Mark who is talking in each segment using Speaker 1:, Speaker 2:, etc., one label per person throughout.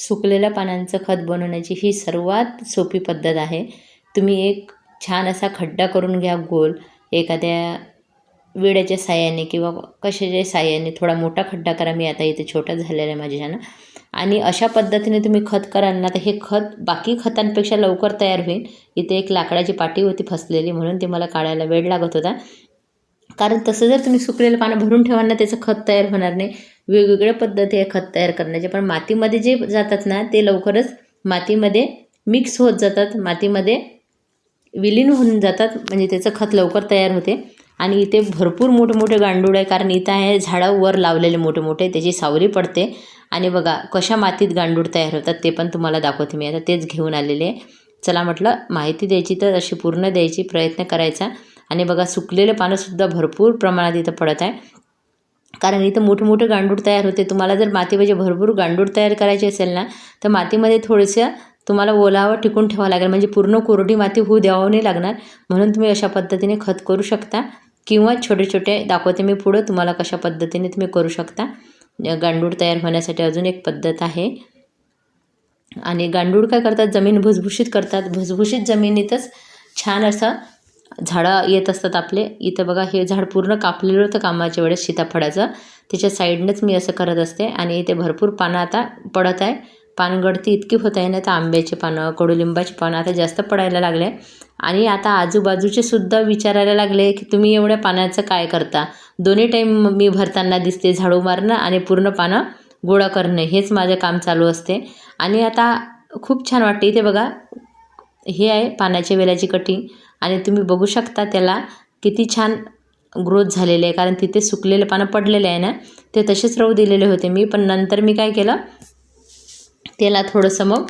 Speaker 1: सुकलेल्या पानांचं खत बनवण्याची ही सर्वात सोपी पद्धत आहे. तुम्ही एक छान असा खड्डा करून घ्या गोल, एखाद्या विड्याच्या साहाय्याने किंवा कशाच्या साहाय्याने थोडा मोठा खड्डा करा. मी आता इथे छोटा झालेला आहे माझ्याच्यानं. आणि अशा पद्धतीने तुम्ही खत कराल ना, तर हे खत बाकी खतांपेक्षा लवकर तयार होईल. इथे एक लाकडाची पाटी होती फसलेली, म्हणून ते मला काढायला वेळ लागत होता. कारण तसं जर तुम्ही सुकलेलं पानं भरून ठेवाल ना, त्याचं खत तयार होणार नाही. वेगवेगळ्या पद्धती आहे खत तयार करण्याच्या, पण मातीमध्ये जे जातात ना, ते लवकरच मातीमध्ये मिक्स होत जातात, मातीमध्ये विलीन होऊन जातात, म्हणजे त्याचं खत लवकर तयार होते. आणि इथे भरपूर मोठे गांडूळ आहे, कारण इथं आहे झाडावर लावलेले मोठे, त्याची सावली पडते. आणि बघा कशा मातीत गांडूळ तयार होतात ते पण तुम्हाला दाखवते मी. आता तेच घेऊन आलेले आहे. चला म्हटलं माहिती द्यायची तर अशी पूर्ण द्यायची प्रयत्न करायचा. आणि बघा सुकलेले पानंसुद्धा भरपूर प्रमाणात इथं पडत आहे, कारण इथं मोठे गांडूळ तयार होते. तुम्हाला जर मातीमध्ये भरपूर गांडूळ तयार करायचे असेल ना, तर मातीमध्ये थोडंसं तुम्हाला ओलावा टिकून ठेवावं लागेल, म्हणजे पूर्ण कोरडी माती होऊ द्यावं नाही लागणार. म्हणून तुम्ही अशा पद्धतीने खत करू शकता, किंवा छोटे दाखवते मी पुढं तुम्हाला कशा पद्धतीने तुम्ही करू शकता. गांडूळ तयार होण्यासाठी अजून एक पद्धत आहे. आणि गांडूळ काय करतात, जमीन भुसभुशीत करतात. भुसभुशीत जमिनीतच छान असं झाडं येत असतात आपले. इथं बघा हे झाड पूर्ण कापलेलं होतं कामाच्या वेळेस सीताफळाचं, त्याच्या साईडनंच मी असं करत असते. आणि इथे भरपूर पानं आता पडत आहे. पानगळती इतकी होत आहे ना, तर आंब्याचे पानं, कडुलिंबाची पानं आता जास्त पडायला लागले. आणि आता आजूबाजूचे सुद्धा विचारायला लागले की तुम्ही एवढ्या पाण्याचं काय करता. दोन्ही टाईम मी भरताना दिसते, झाडू मारणं आणि पूर्ण पानं गोळा करणं, हेच माझं काम चालू असते. आणि आता खूप छान वाटते. इथे बघा हे आहे पानाच्या वेलाची कटिंग, आणि तुम्ही बघू शकता त्याला किती छान ग्रोथ झालेले आहे, कारण तिथे सुकलेले पानं पडलेले आहे ना, ते तसेच राहू दिलेले होते मी. पण नंतर मी काय केलं, त्याला थोडंसं मग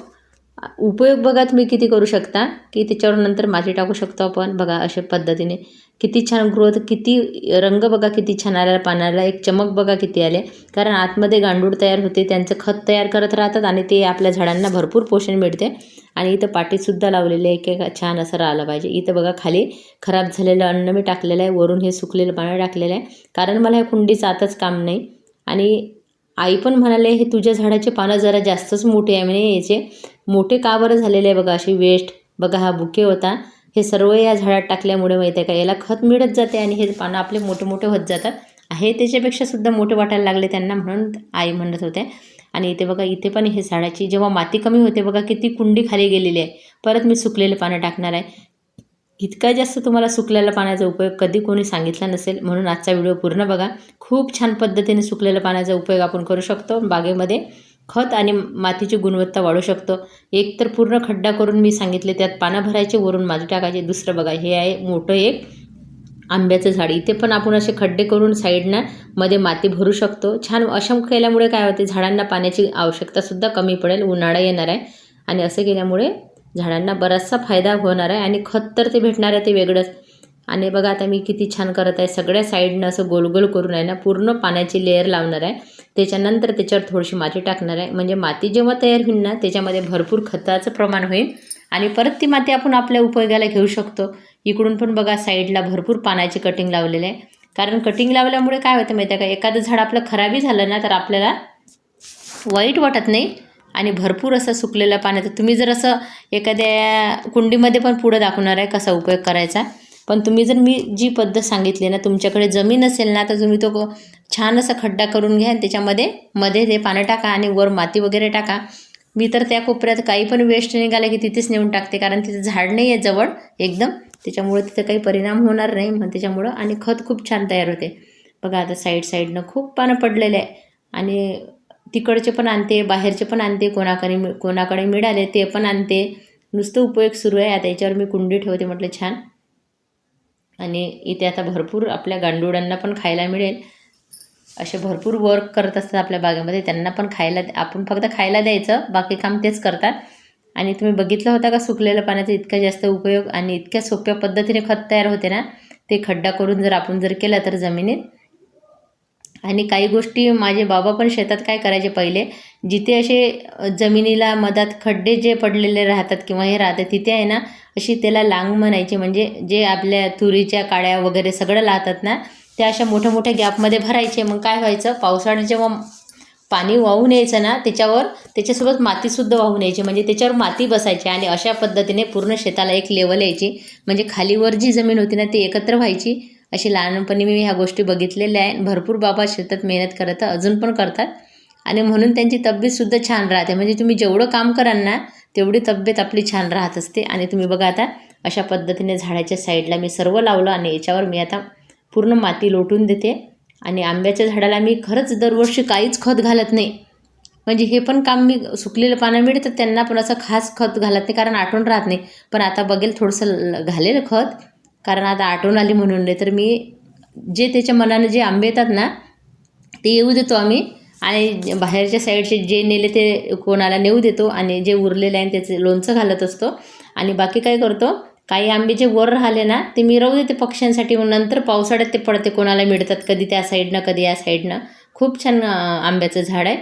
Speaker 1: उपयोग बघा तुम्ही किती करू शकता, की त्याच्यावर नंतर माती टाकू शकतो आपण. बघा अशा पद्धतीने किती छान ग्रोथ, किती रंग बघा किती छान आला पानाला, एक चमक बघा किती आले. कारण आतमध्ये गांडूळ तयार होते, त्यांचं खत तयार करत राहतात, आणि ते आपल्या झाडांना भरपूर पोषण मिळते. आणि इथं पाटीसुद्धा लावलेले आहे, की छान असं राहिलं पाहिजे. इथं बघा खाली खराब झालेलं अन्न मी टाकलेलं आहे, वरून हे सुकलेलं पानं टाकलेलं आहे, कारण मला ह्या कुंडीचं आताच काम नाही. आणि आई पण म्हणाले, हे तुझ्या झाडाचे पानं जरा जास्तच मोठे आहे म्हणे, याचे मोठे का बरं झालेले आहे. बघा अशी वेस्ट, बघा हा बुके होता, हे सर्व या झाडात टाकल्यामुळे माहिती आहे का, याला खत मिळत जाते आणि हे पानं आपले मोठे होत जातात. आहे त्याच्यापेक्षा सुद्धा मोठे वाटायला लागले त्यांना, म्हणून आई म्हणत होते. आणि इथे बघा इथे पण हे झाडाची जेव्हा माती कमी होते बघा किती कुंडी खाली गेलेली आहे. परत मी सुकलेले पानं टाकणार आहे. इतका जास्त तुम्हाला सुकलेल्या पाण्याचा उपयोग कधी कोणी सांगितला नसेल, म्हणून आजचा व्हिडिओ पूर्ण बघा. खूप छान पद्धतीने सुकलेल्या पाण्याचा उपयोग आपण करू शकतो. बागेमध्ये खत आणि मातीची गुणवत्ता वाढू शकतो. एक तर पूर्ण खड्डा करून मी सांगितले, त्यात पानं भरायचे, वरून माती टाकायचे. दुसरं बघा हे आहे मोठं एक आंब्याचं झाड, इथे पण आपण असे खड्डे करून साईडनं मध्ये माती भरू शकतो. छान अशा केल्यामुळे काय होते, झाडांना पाण्याची आवश्यकतासुद्धा कमी पडेल. उन्हाळा येणार आहे, आणि असं केल्यामुळे झाडांना बराचसा फायदा होणार आहे. आणि खत तर ते भेटणार आहे ते वेगळंच. आणि बघा आता मी किती छान करत आहे, सगळ्या साईडनं असं गोल करून आहे ना, पूर्ण पाण्याची लेअर लावणार आहे. त्याच्यानंतर त्याच्यावर थोडीशी माती टाकणार आहे, म्हणजे माती जेव्हा तयार होईल ना, त्याच्यामध्ये भरपूर खताचं प्रमाण होईल, आणि परत ती माती आपण आपल्या उपयोगाला घेऊ शकतो. इकडून पण बघा साईडला भरपूर पानाची कटिंग लावलेली आहे, कारण कटिंग लावल्यामुळे काय होतं माहिती आहे का, एखादं झाड आपलं खराबही झालं ना, तर आपल्याला वाईट वाटत नाही. आणि भरपूर असं सुकलेल्या पाण्याचं तुम्ही जर असं एखाद्या कुंडीमध्ये पण पुढं दाखवणार आहे कसा उपयोग करायचा. पण तुम्ही जर मी जी पद्धत सांगितली ना, तुमच्याकडे जमीन असेल ना, तर तुम्ही तो छान असा खड्डा करून घ्या, आणि त्याच्यामध्ये ते पानं टाका, आणि वर माती वगैरे टाका. मी तर त्या कोपऱ्यात काही पण वेस्ट निघालं की तिथेच नेऊन टाकते, कारण तिथे झाड नाही आहे जवळ एकदम, त्याच्यामुळे तिथं काही परिणाम होणार नाही मग त्याच्यामुळं. आणि खत खूप छान तयार होते. बघा आता साईडनं खूप पानं पडलेले आहे, आणि तिकडचे पण आणते, बाहेरचे पण आणते, कोणाकडे मिळाले ते पण आणते. नुसतं उपयोग सुरू आहे. आता याच्यावर मी कुंडी ठेवते म्हटलं छान. आणि इथे आता भरपूर आपल्या गांडुळांना पण खायला मिळेल. असे भरपूर वर्क करत असतात आपल्या बागेमध्ये, त्यांना पण खायला, आपण फक्त खायला द्यायचं, बाकी काम तेच करतात. आणि तुम्ही बघितलं होता का सुकलेल्या पाण्याचा इतका जास्त उपयोग, आणि इतक्या सोप्या पद्धतीने खत तयार होते ना, ते खड्डा करून जर आपण केला तर जमिनीत. आणि काही गोष्टी माझे बाबा पण शेतात काय करायचे पहिले, जिथे असे जमिनीला मधात खड्डे जे पडलेले राहतात किंवा हे राहतात, तिथे आहे ना अशी त्याला लांग म्हणायची, म्हणजे जे आपल्या तुरीच्या काड्या वगैरे सगळं लाहतात ना, त्या अशा मोठ्या गॅपमध्ये भरायचे. मग काय व्हायचं, पावसाळ्यात जेव्हा पाणी वाहून यायचं ना त्याच्यावर, त्याच्यासोबत मातीसुद्धा वाहून यायची, म्हणजे त्याच्यावर माती बसायची आणि अशा पद्धतीने पूर्ण शेताला एक लेवल यायची. म्हणजे खालीवर जी जमीन होती ना ती एकत्र व्हायची. अशी लहानपणी मी ह्या गोष्टी बघितलेल्या आहे. भरपूर बाबा शेतात मेहनत करतात, अजून पण करतात आणि म्हणून त्यांची तब्येतसुद्धा छान राहते. म्हणजे तुम्ही जेवढं काम कराल ना तेवढी तब्येत आपली छान राहत असते. आणि तुम्ही बघा आता अशा पद्धतीने झाडाच्या साईडला मी सर्व लावलं आणि याच्यावर मी आता पूर्ण माती लोटून देते. आणि आंब्याच्या झाडाला मी खरंच दरवर्षी काहीच खत घालत नाही. म्हणजे हे पण काम मी सुकलेलं पानं मिळतं त्यांना पण असं खास खत घालत नाही, कारण आठवण राहत नाही. पण आता बघेल थोडंसं घालेल खत, कारण आता आठवण आली म्हणून. नाही तर मी जे त्याच्या मनानं जे आंबे येतात ना ते येऊ देतो आम्ही, आणि बाहेरच्या साईडचे जे नेले ते कोणाला नेऊ देतो, आणि जे उरलेले आहे त्याचे लोणचं घालत असतो. आणि बाकी काय करतो, काही आंबे जे वर राहिले ना ते मी राहू देते पक्ष्यांसाठी, मग नंतर पावसाळ्यात ते पडते, कोणाला मिळतात कधी त्या साईडनं कधी या साईडनं. खूप छान आंब्याचं झाड आहे.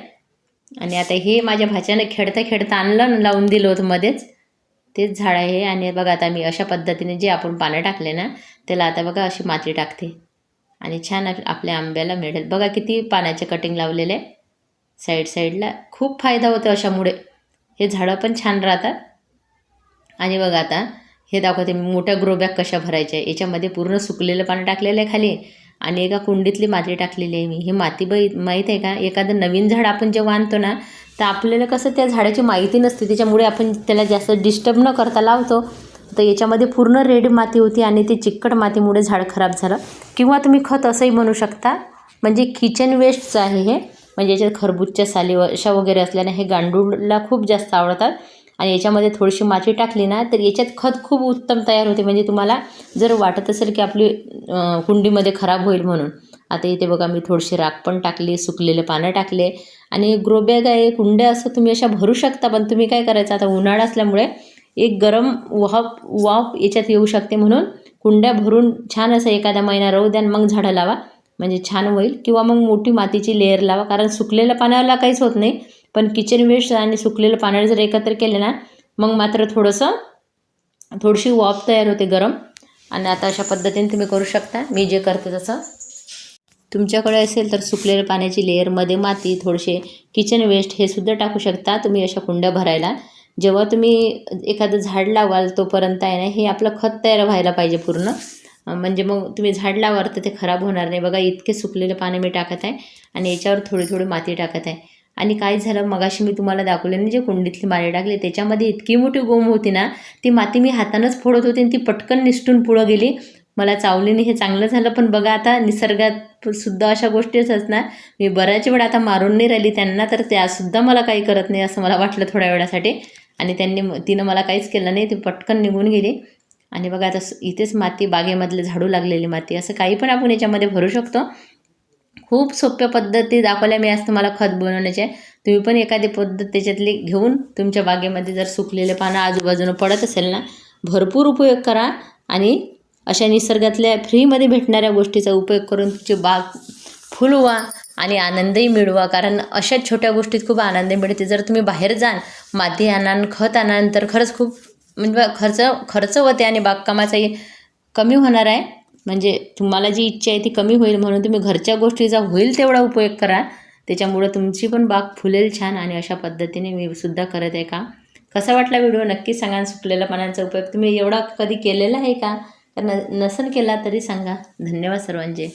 Speaker 1: आणि आता हे माझ्या भाच्यानं खेळता खेळता आणलं आणि लावून दिलं होतं मध्येच, तेच झाड आहे. आणि बघा आता मी अशा पद्धतीने जे आपण पानं टाकले ना त्याला आता बघा अशी माती टाकते आणि छान आपल्या आंब्याला मिळेल. बघा किती पानाचे कटिंग लावलेले साईडला. खूप फायदा होतो अशामुळे, हे झाडं पण छान राहतात. आणि बघा आता हे दाखवते मी मोठ्या ग्रोबॅग कशा भरायच्या. याच्यामध्ये पूर्ण सुकलेलं पानं टाकलेलं आहे खाली, आणि एका कुंडीतली माती टाकलेली आहे मी. ही माती माहीत आहे का, एखादं नवीन झाड आपण जेव्हा आणतो ना तर आपल्याला कसं त्या झाडाची माहिती नसते, त्याच्यामुळे आपण त्याला जास्त डिस्टर्ब न करता लावतो. तर याच्यामध्ये पूर्ण रेड माती होती आणि ती चिकट मातीमुळे झाड खराब झालं. किंवा तुम्ही खत असंही म्हणू शकता, म्हणजे किचन वेस्टचं आहे हे. म्हणजे याच्यात खरबूजच्या साली अशा वगैरे असल्याने हे गांडूळला खूप जास्त आवडतात. आणि याच्यामध्ये थोडीशी माती टाकली ना तर याच्यात खत खूप उत्तम तयार होते. म्हणजे तुम्हाला जर वाटत असेल की आपली कुंडीमध्ये खराब होईल म्हणून, आता इथे बघा मी थोडीशी राख पण टाकली, सुकलेले पानं टाकले. आणि ग्रोबॅग आहे, कुंड्या असं तुम्ही अशा भरू शकता. पण तुम्ही काय करायचं, आता उन्हाळा असल्यामुळे एक गरम वाफ याच्यात येऊ शकते, म्हणून कुंड्या भरून छान असं एखादा महिना राहू द्या, मग झाडं लावा, म्हणजे छान होईल. किंवा मग मोठी मातीची लेअर लावा, कारण सुकलेल्या पाण्याला काहीच होत नाही. पण किचन वेस्ट आणि सुकलेलं पाण्याला जर एकत्र केलं ना मग मात्र थोडीशी वाफ तयार होते गरम. आणि आता अशा पद्धतीने तुम्ही करू शकता, मी जे करते तसं. तुमच्याकडे असेल तर सुकलेल्या पाण्याची लेअरमध्ये माती, थोडेसे किचन वेस्ट हे सुद्धा टाकू शकता तुम्ही अशा कुंड्या भरायला. जेव्हा तुम्ही एखादं झाड लावाल तोपर्यंत आहे ना हे आपलं खत तयार व्हायला पाहिजे पूर्ण, म्हणजे मग तुम्ही झाड लावाल तर ते खराब होणार नाही. बघा इतके सुकलेले पानं मी टाकत आहे आणि याच्यावर थोडी माती टाकत आहे. आणि काय झालं, मगाशी मी तुम्हाला दाखवले ना जे कुंडीतली माती टाकली त्याच्यामध्ये इतकी मोठी गोम होती ना, ती माती मी हातानंच फोडत होती आणि ती पटकन निसटून पुढं गेली. मला चावलीने हे चांगलं झालं. पण बघा आता निसर्गात सुद्धा अशा गोष्टीच असणार. मी बऱ्याच वेळा आता मारून नाही राहिली त्यांना, तर त्यासुद्धा मला काही करत नाही असं मला वाटलं थोड्या वेळासाठी. आणि तिनं मला काहीच केलं नाही, ती पटकन निघून गेली. आणि बघा आता इथेच माती, बागेमधले झाडू लागलेली माती, असं काही पण आपण याच्यामध्ये भरू शकतो. खूप सोप्या पद्धती दाखवल्या मी आज तुम्हाला खत बनवण्याचे. तुम्ही पण एखादी पद्धत त्याच्यातली घेऊन तुमच्या बागेमध्ये जर सुकलेले पानं आजूबाजूनं पडत असेल ना, भरपूर उपयोग करा. आणि अशा निसर्गातल्या फ्रीमध्ये भेटणाऱ्या गोष्टीचा उपयोग करून तुमची बाग फुलवा आणि आनंदही मिळवा. कारण अशा छोट्या गोष्टीत खूप आनंद मिळते. जर तुम्ही बाहेर जाल, माती आणाल, खत आणाल, तर खरंच खूप म्हणजे खर्च होते आणि बागकामाचाही कमी होणार आहे. म्हणजे तुम्हाला जी इच्छा आहे ती कमी होईल, म्हणून तुम्ही घरच्या गोष्टीचा होईल तेवढा उपयोग करा. त्याच्यामुळं तुमची पण बाग फुलेल छान. आणि अशा पद्धतीने मी सुद्धा करत आहे काम. कसा वाटला व्हिडिओ नक्की सांगा. सुकलेल्या पानांचा उपयोग तुम्ही एवढा कधी केलेला आहे का? नसेल केला तरी सांगा. धन्यवाद सर्वांचे.